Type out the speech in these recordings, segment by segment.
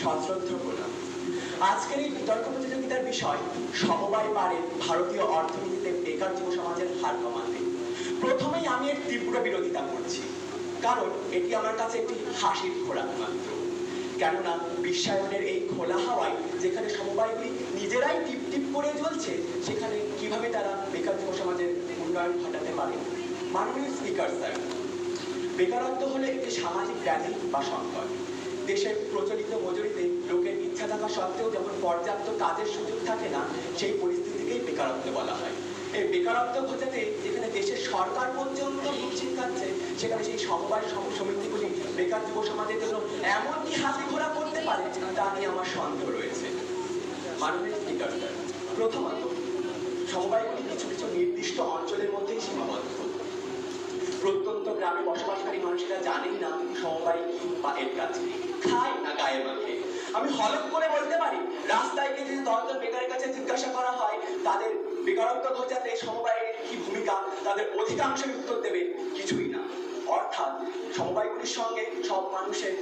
সশ্রদ্ধ প্রণাম। আজকের এই বিতর্ক প্রতিযোগিতার বিষয় সমবায় পারে ভারতীয় অর্থনীতিতে বেকার যুব সমাজের হার কমাতে। প্রথমেই আমি এর তীব্র বিরোধিতা করছি, কারণ এটি আমার কাছে একটি হাসির খোরাক মাত্র। কেননা বিশ্বায়নের এই খোলা হাওয়ায় যেখানে সমবায়গুলি নিজেরাই টিপ টিপ করে জ্বলছে, সেখানে কিভাবে তারা বেকার যুব সমাজের উন্নয়ন ঘটাতে পারে? মাননীয় স্পিকার স্যার, বেকারত্ব হলো একটি সামাজিক ব্যাধি বা সংকট। দেশের প্রচলিত মজুরিতে লোকের ইচ্ছা থাকা সত্ত্বেও যখন পর্যাপ্ত কাজের সুযোগ থাকে না, সেই পরিস্থিতিকেই বেকারত্ব বলা হয়। এই বেকারত্ব ঘটাতে যেখানে দেশের সরকার পর্যন্ত হিমশিম খাচ্ছে, সেখানে সেই সমবায় সমিতিগুলি বেকার যুব সমাজের জন্য এমন কি হাতে ঘোরা করতে পারে, তা নিয়ে আমার সন্দেহ রয়েছে। মাননীয় স্পিকার স্যার, প্রথমত সমবায়গুলি কিছু কিছু নির্দিষ্ট অঞ্চলের মধ্যেই সীমাবদ্ধ। প্রত্যন্ত গ্রামে বসবাসকারী মানুষেরা জানেন না সমবায় কি বা এর কাজ কি, খায় না গায়ে মাখে। আমি হলফ করে বলতে পারি, রাস্তায় গিয়ে যদি দশজন বেকারের কাছে জিজ্ঞাসা করা হয় তাদের বেকারত্ব ঘটাতে সমবায়ের কি ভূমিকা, তাদের অধিকাংশের উত্তর দেবে কিছুই না। অর্থাৎ সমবায়গুলির সঙ্গে সব মানুষের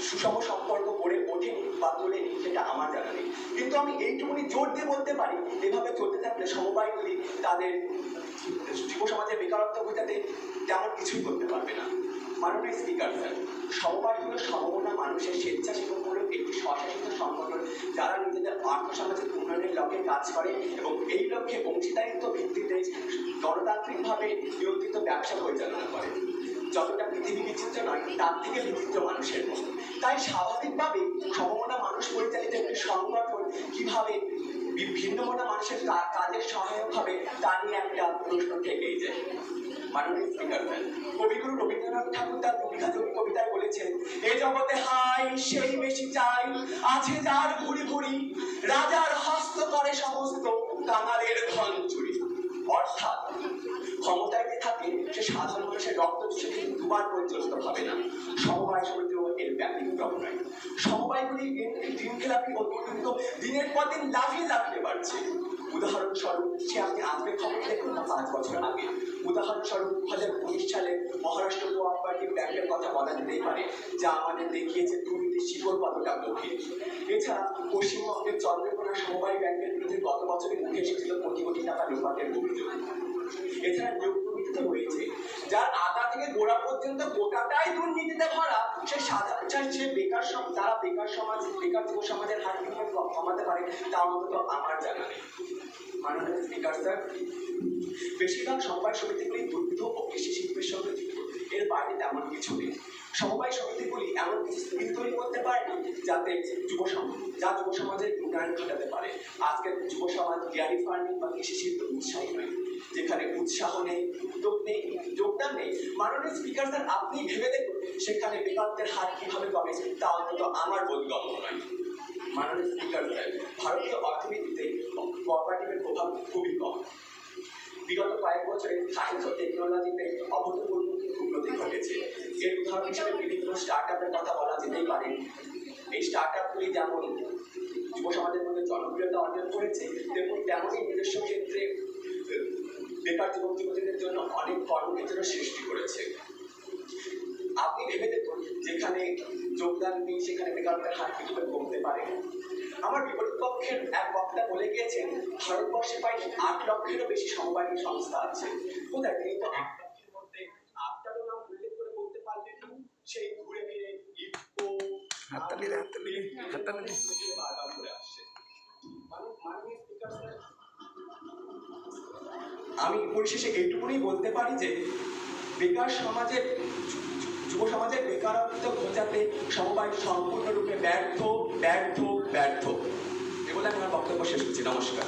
সুষম সম্পর্ক গড়ে ওঠেনি বা তোলেনি, সেটা আমার জানা নেই। কিন্তু আমি এইটুকুনি জোর দিয়ে বলতে পারি, এভাবে চলতে থাকলে সমবায়গুলি তাদের যুব সমাজের বেকারত্ব ঘটাতে তেমন কিছুই করতে পারবে না। মাননীয় স্পিকার স্যার, সমবায় হলো সমমনা মানুষের স্বেচ্ছাসেবকমূলক একটি স্বশাসিত সংগঠন, যারা নিজেদের আর্থসামাজিক উন্নয়নের লক্ষ্যে কাজ করে এবং এই লক্ষ্যে অংশীদারিত্ব ভিত্তিতে গণতান্ত্রিকভাবে নিয়ন্ত্রিত ব্যবসা পরিচালনা করে। যতটা পৃথিবী বিচিত্র নয়, তার থেকে বিচিত্র মানুষের মতো। তাই স্বাভাবিকভাবে সমমনা মানুষ পরিচালিত একটি সংগঠন কিভাবে ভিন্নমনা মানুষের কাজের সহায়ক হবে, তা নিয়ে একটা প্রশ্ন থেকেই যায়। মাননীয় স্পিকার স্যার, কবিগুরু রবীন্দ্রনাথ ঠাকুর তার বিখ্যাত কবিতায় বলেছেন, এ জগতে হাই সেই বেশি চাই, আছে যার ভুরি ভুরি, রাজার হস্ত করে সমস্ত, কাঙালের ধন চুরি। অর্থাৎ ক্ষমতায় থাকে সে সাধারণ মানুষের রক্ত চুষে কিন্তু দুবার পর্যন্ত হবে না। সমবায় সমিতিও এর ব্যতিক্রম নয়। সমবায়গুলি দিনখেলাপি ও দুর্নীতি দিনের পর দিন লাফিয়ে লাফিয়ে বাড়ছে। উদাহরণস্বরূপ, সে আপনি আজকের খবর দেখুন না 5 বছর আগে। উদাহরণস্বরূপ 2019 সালে মহারাষ্ট্র কোঅপারেটিভ ব্যাংকের কথা বলা যেতেই পারে, যা আমাদের দেখিয়েছে দুর্নীতির শিকড় কতটা গভীর। এছাড়া পশ্চিমবঙ্গের চন্দ্রকোনা সমবায় ব্যাংকের বিরুদ্ধে গত বছরে উঠে এসেছিল কোটি কোটি টাকা লোপাটের অভিযোগ। এছাড়া নিয়োগ দুর্নীতিতে হয়েছে, যার আদা থেকে গোড়া পর্যন্ত গোটাটাই দুর্নীতিতে ভরা। সে বেকার তারা বেকার যুব সমাজের হার কিভাবে কমাতে পারে, তা অন্তত আমার জানা নেই। মাননীয় স্পিকার স্যার, বেশিরভাগ সমবায় সমিতিগুলি দুগ্ধ ও কৃষি শিল্পের সঙ্গে যুক্ত, এর বাইরে তেমন কিছু নেই। সমবায় সমিতিগুলি এমন কিছু স্কিল তৈরি করতে পারেনি যাতে যুব সমাজের উন্নয়ন ঘটাতে পারে। আজকের যুব সমাজ ডেয়ারি ফার্মিং বা কৃষি শিল্পে উৎসাহী নয়, যেখানে উৎসাহ নেই, উদ্যোগ নেই, যোগদান নেই। মাননীয় স্পিকার স্যার, আপনি ভেবে দেখুন সেখানে বেকারত্বের হার কিভাবে কমে, তা অন্তত আমার বোধগম্য নয়। মাননীয় স্পিকার স্যার, ভারতীয় অর্থনীতিতে কোঅপারেটিভের প্রভাব খুবই কম। বিগত কয়েক বছরে সায়েন্স ও টেকনোলজিতে অভূতপূর্ব উন্নতি ঘটেছে। এর উদাহরণ হিসেবে বিভিন্ন স্টার্টআপের কথা বলা যেতেই পারে। এই স্টার্টআপগুলি যেমন যুব সমাজের মধ্যে জনপ্রিয়তা অর্জন করেছে, তেমনই নিজস্ব ক্ষেত্রে বেকার যুবক যুবতীদের জন্য অনেক কর্মক্ষেত্র সৃষ্টি করেছে। আপনি ভেবে দেখুন, যেখানে যোগদান নেই সেখানে বেকারত্বের হার কিভাবে কমতে পারে। আমার বিপরীত পক্ষের এক বক্তা বলে গিয়েছেন, ভারতবর্ষে প্রায় 8 লক্ষেরও বেশি সমবায় সংস্থা আছে। কোথায় তিনি তো 1 লক্ষের মধ্যে 8টারও নাম উল্লেখ করে বলতে পারলেন না। সেই ঘুরে ফিরে ইফকো হাততালি বারবার করে আসছে। মাননীয় স্পিকার স্যার, আমি পরিশেষে এইটুকুনি বলতে পারি যে যুব সমাজের বেকারত্ব ঘোচাতে সমবায় সম্পূর্ণরূপে ব্যর্থ। এ বলে আমি আমার বক্তব্য শেষ করছি। নমস্কার।